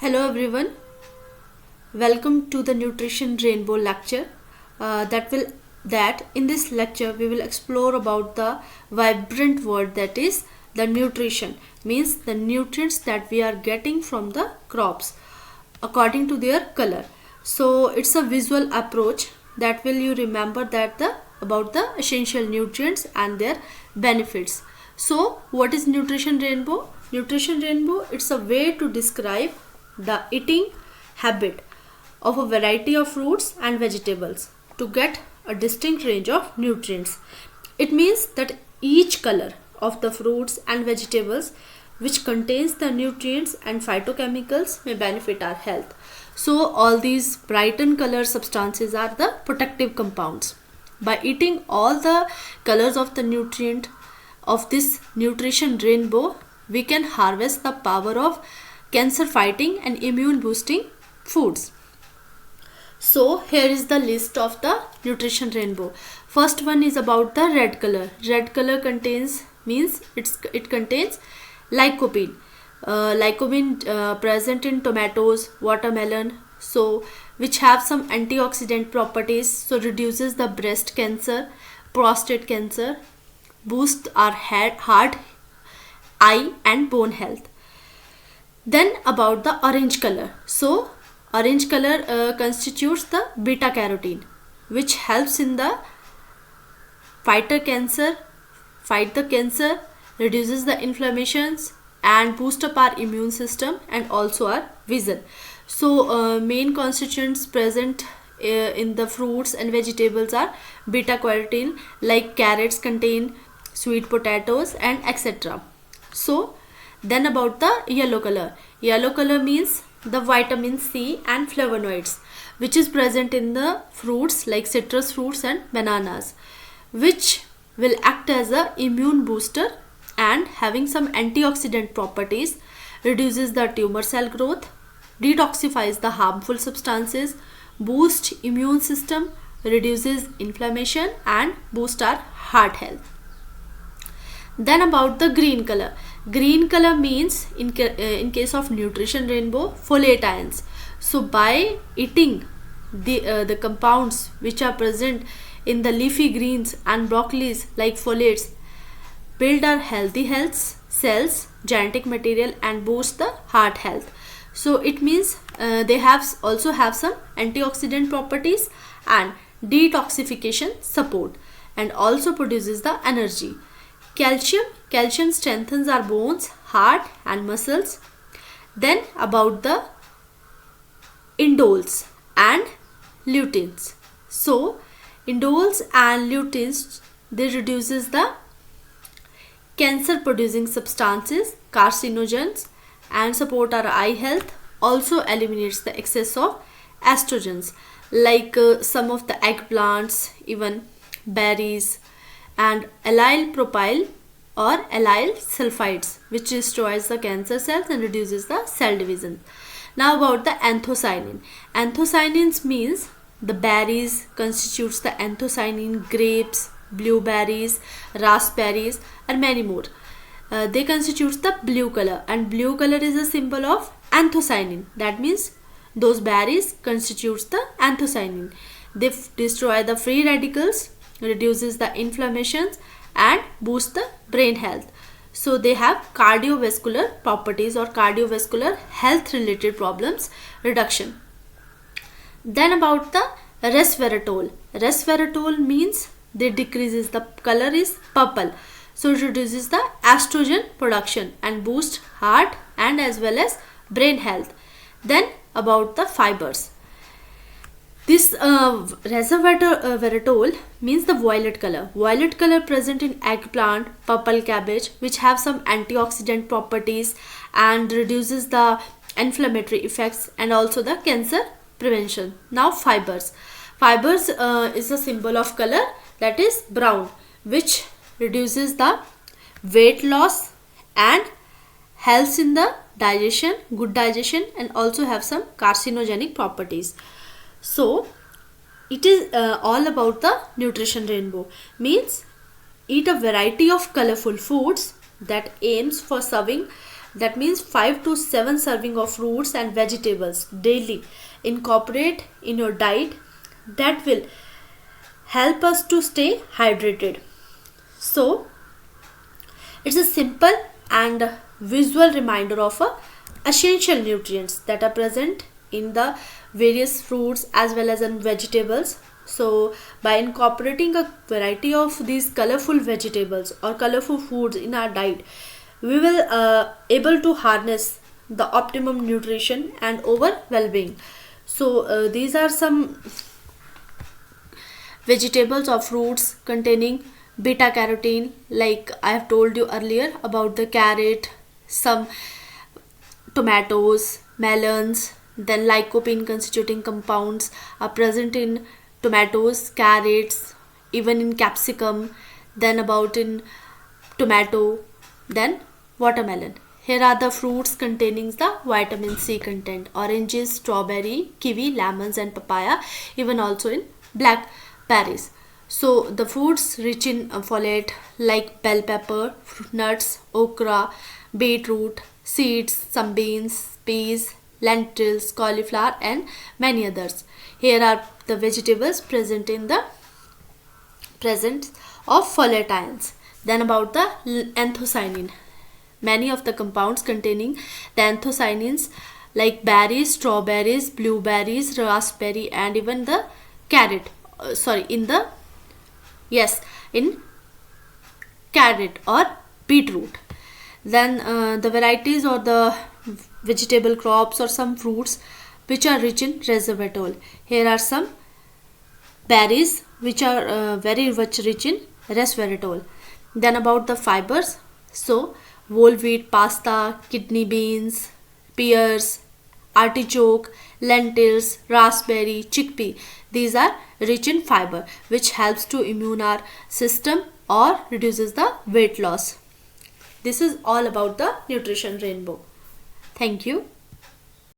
Hello everyone, welcome to the Nutrition Rainbow lecture. That in this lecture we will explore about the vibrant word that is the nutrition, means the nutrients that we are getting from the crops according to their color. So it's a visual approach that will you remember that the about the essential nutrients and their benefits. So what is nutrition rainbow? Nutrition rainbow, it's a way to describe the eating habit of a variety of fruits and vegetables to get a distinct range of nutrients. It means that each color of the fruits and vegetables which contains the nutrients and phytochemicals may benefit our health. So all these bright and color substances are the protective compounds. By eating all the colors of the nutrient of this nutrition rainbow, we can harvest the power of cancer fighting and immune boosting foods. So here is the list of the nutrition rainbow. First one is about the red color. Red color contains it contains lycopene. Lycopene present in tomatoes, watermelon, so which have some antioxidant properties. So reduces the breast cancer, prostate cancer, boost our heart, eye and bone health. Then about the orange color. So orange color constitutes the beta carotene, which helps in the fight the cancer, reduces the inflammations and boost up our immune system and also our vision. So main constituents present in the fruits and vegetables are beta carotene, like carrots contain sweet potatoes and etc. So then about the yellow color. Yellow color means the vitamin C and flavonoids, which is present in the fruits like citrus fruits and bananas, which will act as a immune booster and having some antioxidant properties, reduces the tumor cell growth, detoxifies the harmful substances, boost immune system, reduces inflammation and boost our heart health. Then about the green color. Green color means in case of nutrition rainbow, folate ions. So by eating the compounds which are present in the leafy greens and broccolis like folates, build our healthy health cells, genetic material and boost the heart health. So it means they also have some antioxidant properties and detoxification support and also produces the energy. Calcium strengthens our bones, heart and muscles. Then about the indoles and luteins. So indoles and luteins, they reduces the cancer producing substances, carcinogens and support our eye health. Also eliminates the excess of estrogens like some of the eggplants, even berries and allyl propyl or allyl sulfides, which destroys the cancer cells and reduces the cell division. Now about the anthocyanin. Anthocyanins means the berries constitutes the anthocyanin, grapes, blueberries, raspberries and many more. They constitute the blue color and blue color is a symbol of anthocyanin. That means those berries constitutes the anthocyanin. They destroy the free radicals, reduces the inflammations and boost the brain health. So they have cardiovascular properties or cardiovascular health related problems reduction. Then about the resveratrol. Resveratrol means they decreases the color is purple. So it reduces the estrogen production and boost heart and as well as brain health. Then about the fibers. This resveratrol means the violet color. Violet color present in eggplant, purple cabbage, which have some antioxidant properties and reduces the inflammatory effects and also the cancer prevention. Now fibers. Fibers is a symbol of color that is brown, which reduces the weight loss and helps in the digestion, good digestion and also have some carcinogenic properties. So it is all about the nutrition rainbow, means eat a variety of colorful foods that aims for serving that means 5 to 7 serving of fruits and vegetables daily incorporate in your diet, that will help us to stay hydrated. So it's a simple and visual reminder of essential nutrients that are present in the various fruits as well as in vegetables. So by incorporating a variety of these colorful vegetables or colorful foods in our diet, we will able to harness the optimum nutrition and over well-being. So these are some vegetables or fruits containing beta carotene, like I have told you earlier about the carrot, some tomatoes, melons. Then lycopene constituting compounds are present in tomatoes, carrots, even in capsicum, then about in tomato, then watermelon. Here are the fruits containing the vitamin C content: oranges, strawberry, kiwi, lemons and papaya, even also in blackberries. So the foods rich in folate like bell pepper, nuts, okra, beetroot, seeds, some beans, peas, lentils, cauliflower and many others. Here are the vegetables present in the presence of folate ions. Then about the anthocyanin. Many of the compounds containing the anthocyanins like berries, strawberries, blueberries, raspberry and even the carrot. In carrot or beetroot. Then the varieties or the vegetable crops or some fruits which are rich in resveratrol. Here are some berries which are very much rich in resveratrol. Then about the fibers, so whole wheat pasta, kidney beans, pears, artichoke, lentils, raspberry, chickpea, these are rich in fiber which helps to immune our system or reduces the weight loss. This is all about the nutrition rainbow. Thank you.